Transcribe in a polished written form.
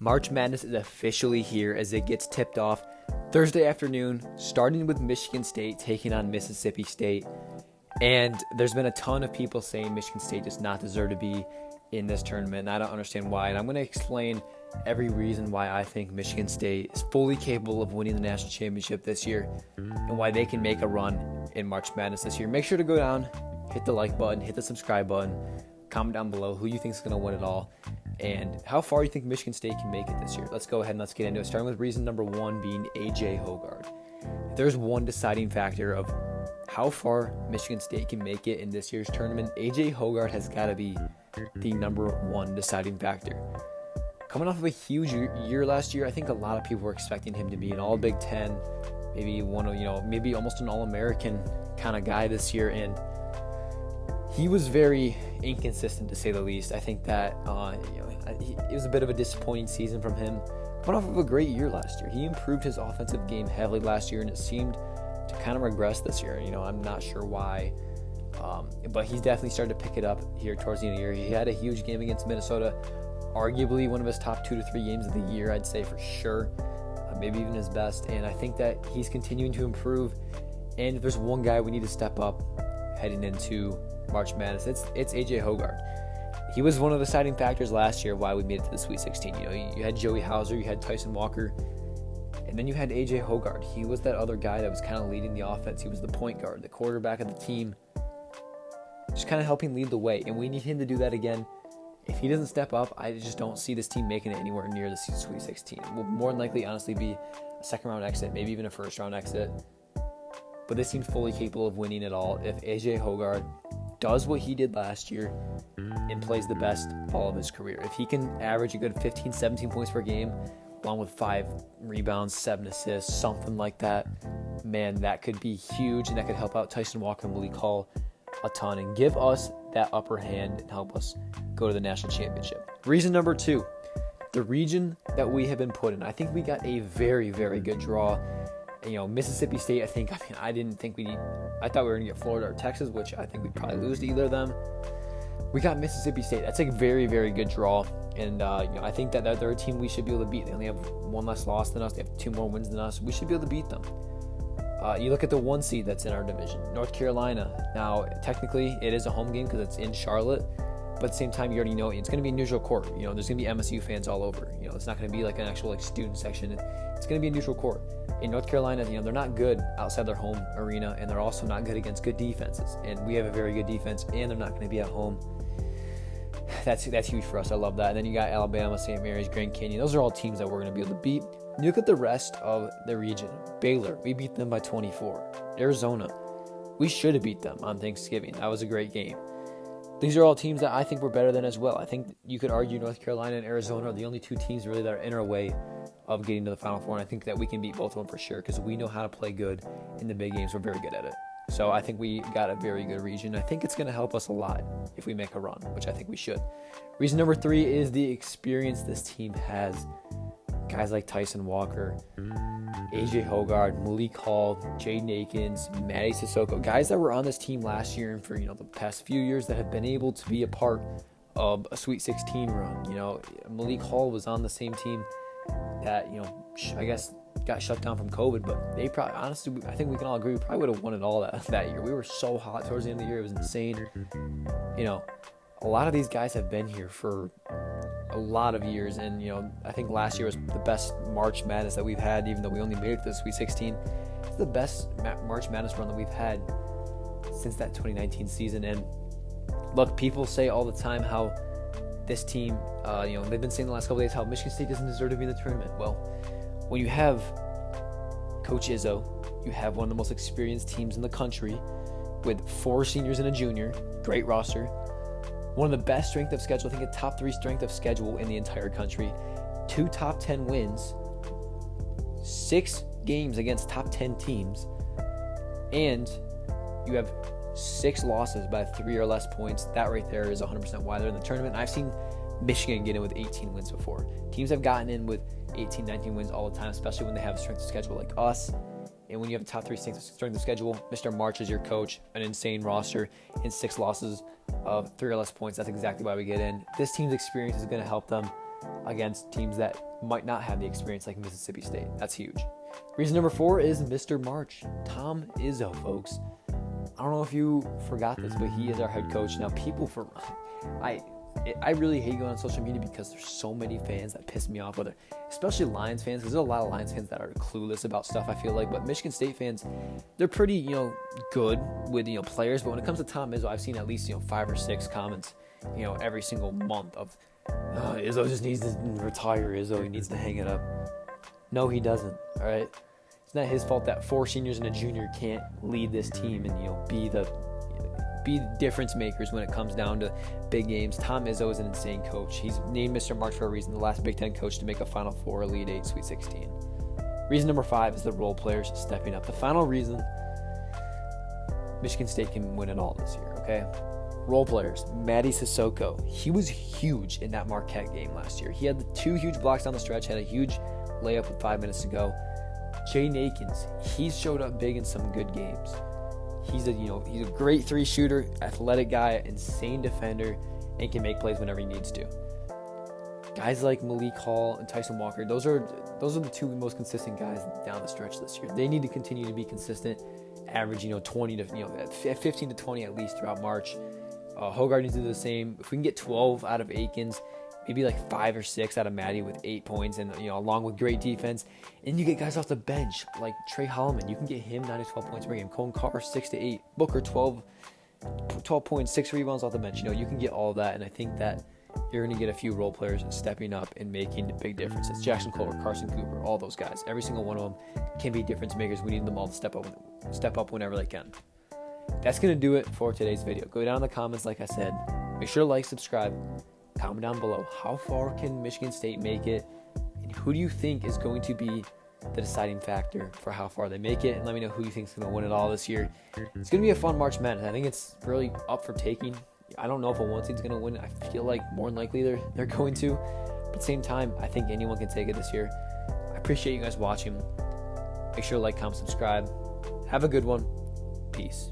March Madness is officially here as it gets tipped off Thursday afternoon, starting with Michigan State taking on Mississippi State. And there's been a ton of people saying Michigan State does not deserve to be in this tournament, and I don't understand why. And I'm going to explain every reason why I think Michigan State is fully capable of winning the national championship this year and why they can make a run in March Madness this year. Make sure to go down, hit the like button, hit the subscribe button, comment down below who you think is going to win it all and how far you think Michigan State can make it this year. Let's go ahead and let's get into it, starting with reason number one being A.J. Hoggard. If there's one deciding factor of how far Michigan State can make it in this year's tournament, A.J. Hoggard has got to be the number one deciding factor. Coming off of a huge year last year, I think a lot of people were expecting him to be an all Big Ten, maybe maybe almost an All-American kind of guy this year, and he was very inconsistent to say the least. I think that it was a bit of a disappointing season from him. Coming off of a great year last year, he improved his offensive game heavily last year, and it seemed to kind of regress this year. I'm not sure why, but he's definitely started to pick it up here towards the end of the year. He had a huge game against Minnesota, arguably one of his top 2 to 3 games of the year, I'd say for sure, maybe even his best. And I think that he's continuing to improve. And if there's one guy we need to step up heading into March Madness, it's A.J. Hoggard. He was one of the deciding factors last year why we made it to the Sweet 16. You had Joey Hauser, you had Tyson Walker, and then you had A.J. Hoggard. He was that other guy that was kind of leading the offense. He was the point guard, the quarterback of the team, just kind of helping lead the way. And we need him to do that again. If he doesn't step up, I just don't see this team making it anywhere near the Sweet 16. It will more than likely, honestly, be a second-round exit, maybe even a first-round exit. But this team's fully capable of winning it all if A.J. Hoggard does what he did last year and plays the best all of his career. If he can average a good 15, 17 points per game, along with 5 rebounds, 7 assists, something like that, man, that could be huge, and that could help out Tyson Walker and Malik Hall a ton and give us that upper hand and help us go to the national championship. Reason number 2, the region that we have been put in. I think we got a very, very good draw. Mississippi State, I thought we were going to get Florida or Texas, which I think we'd probably lose to either of them. We got Mississippi State. That's a very, very good draw. And, I think that they're a team we should be able to beat. They only have 1 less loss than us. They have 2 more wins than us. We should be able to beat them. You look at the 1 seed that's in our division, North Carolina. Now, technically, it is a home game because it's in Charlotte. But at the same time, you already know it's going to be a neutral court. There's going to be MSU fans all over. It's not going to be like an actual student section. It's going to be a neutral court. In North Carolina, they're not good outside their home arena, and they're also not good against good defenses. And we have a very good defense, and they're not going to be at home. That's huge for us. I love that. And then you got Alabama, St. Mary's, Grand Canyon. Those are all teams that we're going to be able to beat. You look at the rest of the region. Baylor, we beat them by 24. Arizona, we should have beat them on Thanksgiving. That was a great game. These are all teams that I think we're better than as well. I think you could argue North Carolina and Arizona are the only 2 teams really that are in our way of getting to the Final Four, and I think that we can beat both of them for sure because we know how to play good in the big games. We're very good at it. So I think we got a very good region. I think it's going to help us a lot if we make a run, which I think we should. Reason number 3 is the experience this team has. Guys like Tyson Walker, A.J. Hoggard, Malik Hall, Jaden Akins, Matty Sissoko, guys that were on this team last year and for the past few years that have been able to be a part of a Sweet 16 run. Malik Hall was on the same team that I guess got shut down from COVID, but they probably, honestly, I think we can all agree we probably would have won it all that year. We were so hot towards the end of the year, it was insane. A lot of these guys have been here for a lot of years, and I think last year was the best March Madness that we've had, even though we only made it to the Sweet 16. It's the best March Madness run that we've had since that 2019 season. And look, people say all the time how this team, they've been saying the last couple of days how Michigan State doesn't deserve to be in the tournament. Well, when you have Coach Izzo, you have one of the most experienced teams in the country with 4 seniors and a junior, great roster, one of the best strength of schedule, I think a top 3 strength of schedule in the entire country, 2 top 10 wins, 6 games against top 10 teams, and you have 6 losses by 3 or less points. That right there is 100% why they're in the tournament. I've seen Michigan get in with 18 wins before. Teams have gotten in with 18, 19 wins all the time, especially when they have a strength of schedule like us. And when you have a top 3 strength of schedule, Mr. March is your coach, an insane roster, and 6 losses of 3 or less points. That's exactly why we get in. This team's experience is going to help them. against teams that might not have the experience like Mississippi State. That's huge. Reason number 4 is Mr. March, Tom Izzo, folks. I don't know if you forgot this, but he is our head coach. Now, I really hate going on social media because there's so many fans that piss me off, especially Lions fans, because there's a lot of Lions fans that are clueless about stuff, I feel like. But Michigan State fans, they're pretty, good with, players. But when it comes to Tom Izzo, I've seen at least, 5 or 6 comments, every single month of, Izzo just needs to retire. Izzo, he needs to hang it up. No, he doesn't. All right. It's not his fault that 4 seniors and a junior can't lead this team and, be the difference makers when it comes down to big games. Tom Izzo is an insane coach. He's named Mr. March for a reason, the last Big Ten coach to make a Final Four, Elite 8, Sweet 16. Reason number 5 is the role players stepping up. The final reason Michigan State can win it all this year, okay? Role players. Matty Sissoko. He was huge in that Marquette game last year. He had the 2 huge blocks down the stretch, had a huge layup with 5 minutes to go. Jaden Akins. He's showed up big in some good games. He's a great 3 shooter, athletic guy, insane defender, and can make plays whenever he needs to. Guys like Malik Hall and Tyson Walker, those are the 2 most consistent guys down the stretch this year. They need to continue to be consistent, average 20 to 15 to 20 at least throughout March. Hogarth needs to do the same. If we can get 12 out of Akins, maybe like 5 or 6 out of Matty with 8 points, and along with great defense, and you get guys off the bench like Trey Holloman. You can get him 9 to 12 points per game. Colin Carr 6 to 8. Booker 12 points, 6 rebounds off the bench. You can get all of that, and I think that you're going to get a few role players stepping up and making the big differences. Jackson Culver, Carson Cooper, all those guys. Every single one of them can be difference makers. We need them all to step up whenever they can. That's going to do it for today's video. Go down in the comments, like I said. Make sure to like, subscribe. Comment down below, how far can Michigan State make it, and who do you think is going to be the deciding factor for how far they make it? And let me know who you think is going to win it all this year. It's going to be a fun March Madness. I think it's really up for taking. I don't know if a 1 seed's going to win. I feel like more than likely they're going to. But at the same time, I think anyone can take it this year. I appreciate you guys watching. Make sure to like, comment, subscribe. Have a good one. Peace.